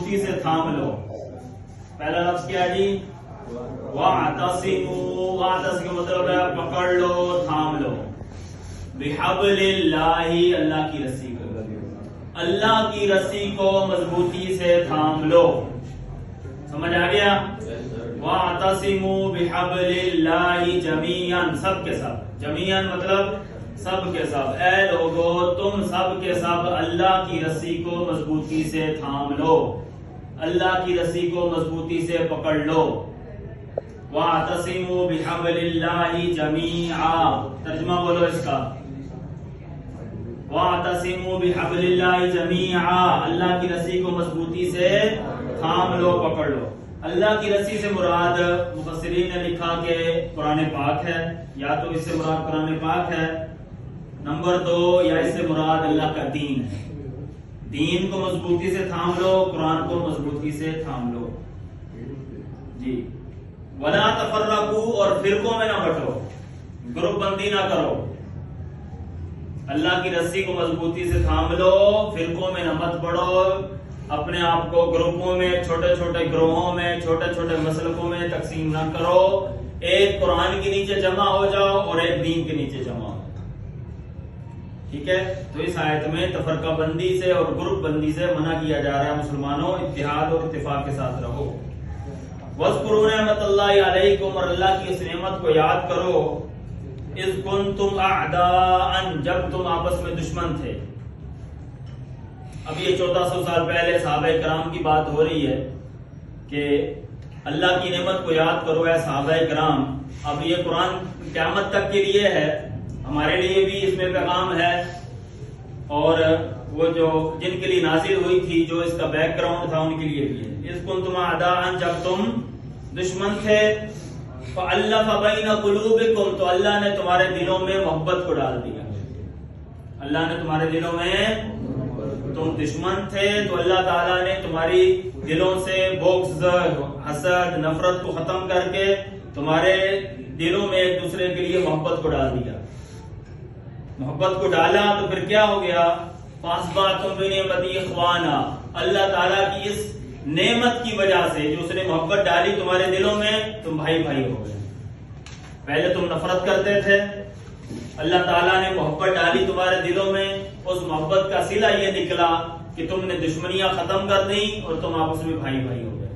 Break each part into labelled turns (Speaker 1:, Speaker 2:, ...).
Speaker 1: مضبوطی سے تھام لو. پہلا لفظ کیا جی؟ وَاعْتَصِمُوا. وَاعْتَصِمُوا کا مطلب ہے پکڑ لو، تھام لو. بِحَبْلِ اللَّهِ، اللہ کی رسی کو، اللہ کی رسی کو مضبوطی سے تھام لو. سمجھ آ گیا؟ وَاعْتَصِمُوا بِحَبْلِ اللَّهِ جَمِيعًا، سب کے سب. جمیعاً مطلب سب کے سب. اے لوگو تم سب کے سب اللہ کی رسی کو مضبوطی سے تھام لو، اللہ کی رسی کو مضبوطی سے پکڑ لو. وَاعْتَصِمُوا بِحَبْلِ اللَّهِ جَمِيعًا. ترجمہ بولو اس کا. وَاعْتَصِمُوا بِحَبْلِ اللَّهِ جَمِيعًا، اللہ کی رسی کو مضبوطی سے تھام لو، پکڑ لو. اللہ کی رسی سے مراد مفسرین نے لکھا کہ قرآن پاک ہے، یا تو اس سے مراد قرآن پاک ہے. نمبر 2، یا اس سے مراد اللہ کا دین ہے. دین کو مضبوطی سے تھام لو، قرآن کو مضبوطی سے تھام لو. جی. وَلَا تَفَرَّقُوا، اور فرقوں میں نہ بٹو، گروپ بندی نہ کرو. اللہ کی رسی کو مضبوطی سے تھام لو، فرقوں میں نہ مت پڑو. اپنے آپ کو گروپوں میں، چھوٹے چھوٹے گروہوں میں، چھوٹے چھوٹے مسلکوں میں تقسیم نہ کرو. ایک قرآن کے نیچے جمع ہو جاؤ اور ایک دین کے نیچے جمع ہو. ٹھیک ہے؟ تو اس آیت میں تفرقہ بندی سے اور گروپ بندی سے منع کیا جا رہا ہے. مسلمانوں اتحاد اور اتفاق کے ساتھ رہو. وَاذْكُرُوا نِعْمَتَ اللَّهِ عَلَيْكُمْ، اور اللہ کی اس نعمت کو یاد کرو. اِذْ كُنْتُمْ أَعْدَاءً، جب تم آپس میں دشمن تھے. اب یہ 1400 سال پہلے صحابہ کرام کی بات ہو رہی ہے کہ اللہ کی نعمت کو یاد کرو اے صحابہ کرام. اب یہ قرآن قیامت تک کے لیے ہے، ہمارے لیے بھی اس میں پیغام ہے، اور وہ جو جن کے لیے نازل ہوئی تھی، جو اس کا بیک گراؤنڈ تھا، ان کے لیے بھی ہے. اذ کنتم اعداء، جب تم دشمن تھے. فألف بین قلوبکم، تو اللہ نے تمہارے دلوں میں محبت کو ڈال دیا. اللہ نے تمہارے دلوں میں، تم دشمن تھے تو اللہ تعالیٰ نے تمہاری دلوں سے بغض، حسد، نفرت کو ختم کر کے تمہارے دلوں میں ایک دوسرے کے لیے محبت کو ڈال دیا. محبت کو ڈالا تو پھر کیا ہو گیا؟ فَأَصْبَحْتُمْ بِنِعْمَتِهِ إِخْوَانًا، اللہ تعالیٰ کی اس نعمت کی وجہ سے جو اس نے محبت ڈالی تمہارے دلوں میں، تم بھائی بھائی ہو گئے. پہلے تم نفرت کرتے تھے، اللہ تعالیٰ نے محبت ڈالی تمہارے دلوں میں. اس محبت کا صلہ یہ نکلا کہ تم نے دشمنیاں ختم کر دیں اور تم آپس میں بھائی بھائی ہو گئے.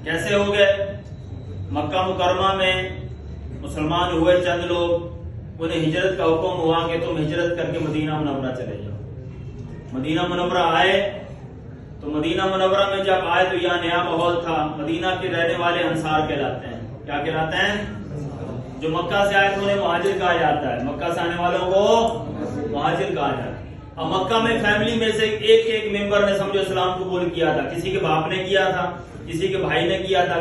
Speaker 1: کیسے ہو گئے؟ مکہ مکرمہ میں مسلمان ہوئے چند لوگ، انہیں ہجرت کا حکم ہوا کہ تم ہجرت کر کے مدینہ منورہ چلے جاؤ. مدینہ منورہ آئے تو مدینہ منورہ میں جب آئے تو یہاں نیا ماحول تھا. مدینہ کے رہنے والے انصار کہلاتے ہیں. کیا کہلاتے ہیں؟ جو مکہ سے آئے تو انہیں مہاجر کہا جاتا ہے. مکہ سے آنے والوں کو مہاجر کہا جاتا ہے. اب مکہ میں فیملی میں سے ایک ایک ممبر نے سمجھو اسلام قبول کیا تھا. کسی کے باپ نے کیا تھا، کسی کے بھائی نے کیا تھا.